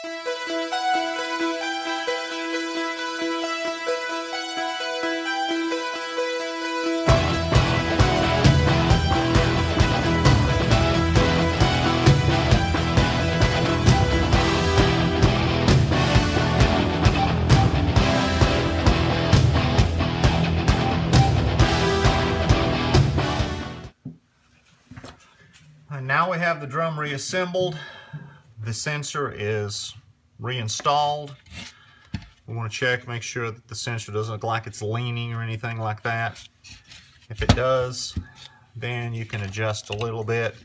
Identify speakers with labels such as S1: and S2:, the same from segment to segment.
S1: And now we have the drum reassembled. The sensor is reinstalled. We want to check, make sure that the sensor doesn't look like it's leaning or anything like that. If it does, then you can adjust a little bit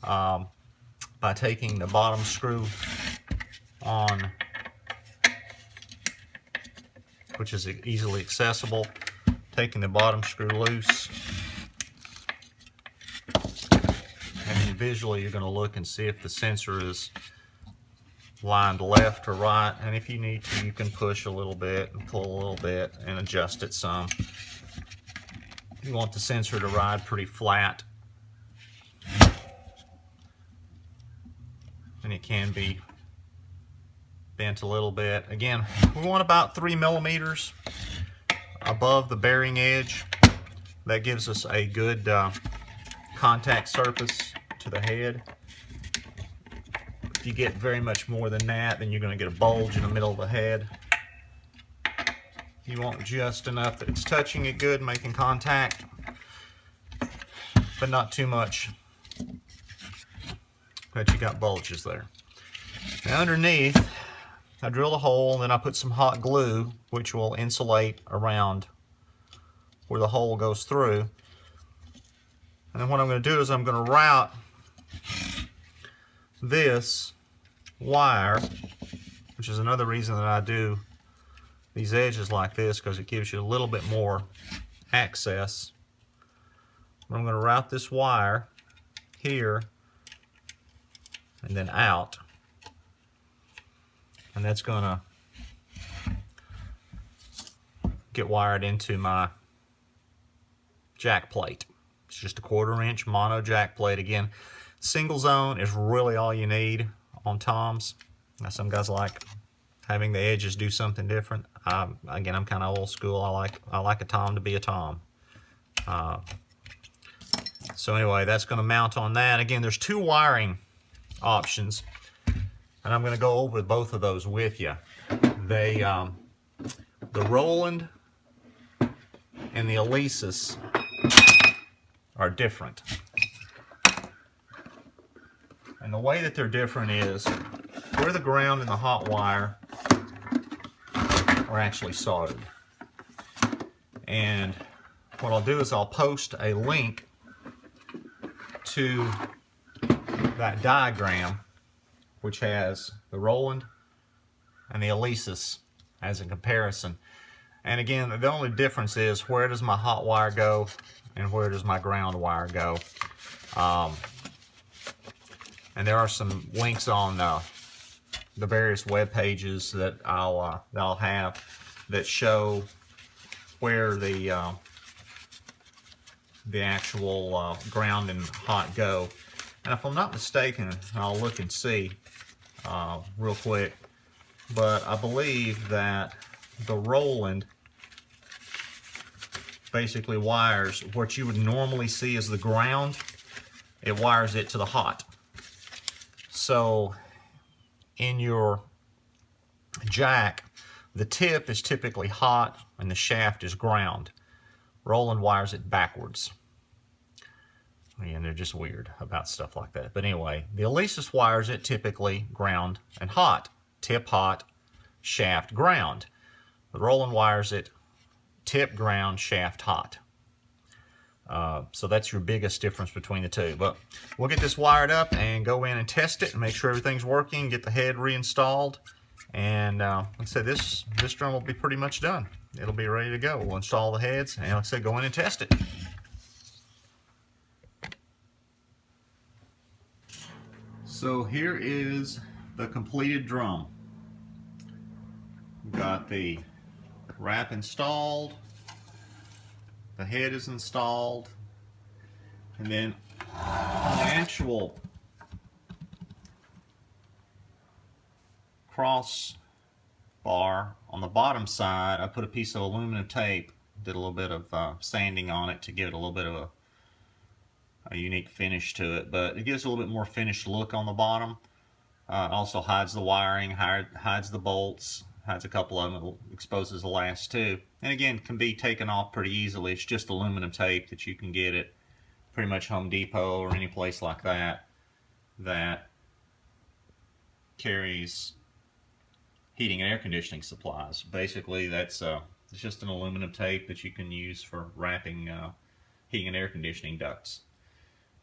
S1: by taking the bottom screw on, which is easily accessible, taking the bottom screw loose. And visually you're going to look and see if the sensor is lined left or right, and if you need to, you can push a little bit and pull a little bit and adjust it some. You want the sensor to ride pretty flat, and it can be bent a little bit. Again, we want about 3 millimeters above the bearing edge. That gives us a good contact surface to the head. If you get very much more than that, then you're going to get a bulge in the middle of the head. You want just enough that it's touching it good, making contact, but not too much that you got bulges there. Now underneath, I drill a hole, and then I put some hot glue, which will insulate around where the hole goes through. And then what I'm going to do is I'm going to route this wire, which is another reason that I do these edges like this, because it gives you a little bit more access. I'm going to route this wire here and then out, and that's going to get wired into my jack plate. It's just a 1/4 inch mono jack plate. Again, single zone is really all you need on toms. Now, some guys like having the edges do something different. Again, I'm kind of old school. I like a tom to be a tom. So anyway, that's going to mount on that. Again, there's 2 wiring options, and I'm going to go over both of those with you. They, the Roland and the Alesis are different. And the way that they're different is where the ground and the hot wire are actually soldered. And what I'll do is I'll post a link to that diagram, which has the Roland and the Alesis as a comparison. And again, the only difference is where does my hot wire go and where does my ground wire go. And there are some links on the various web pages that I'll have that show where the actual ground and hot go. And if I'm not mistaken, I'll look and see real quick, but I believe that the Roland basically wires what you would normally see as the ground. It wires it to the hot. So in your jack, the tip is typically hot and the shaft is ground. Roland wires it backwards. And they're just weird about stuff like that. But anyway, the Alesis wires it typically ground and hot. Tip hot, shaft ground. The Roland wires it tip ground, shaft hot. So that's your biggest difference between the two. But we'll get this wired up and go in and test it and make sure everything's working, get the head reinstalled. And like I said, this drum will be pretty much done. It'll be ready to go. We'll install the heads and like I said, go in and test it. So here is the completed drum. We've got the wrap installed, the head is installed, and then on the actual cross bar. On the bottom side, I put a piece of aluminum tape, did a little bit of sanding on it to give it a little bit of a unique finish to it, but it gives a little bit more finished look on the bottom. Also hides the wiring, hides the bolts, hides a couple of them, it exposes the last two. And again, can be taken off pretty easily. It's just aluminum tape that you can get at pretty much Home Depot or any place like that that carries heating and air conditioning supplies. Basically, that's it's just an aluminum tape that you can use for wrapping heating and air conditioning ducts.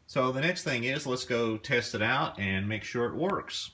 S1: So the next thing is, let's go test it out and make sure it works.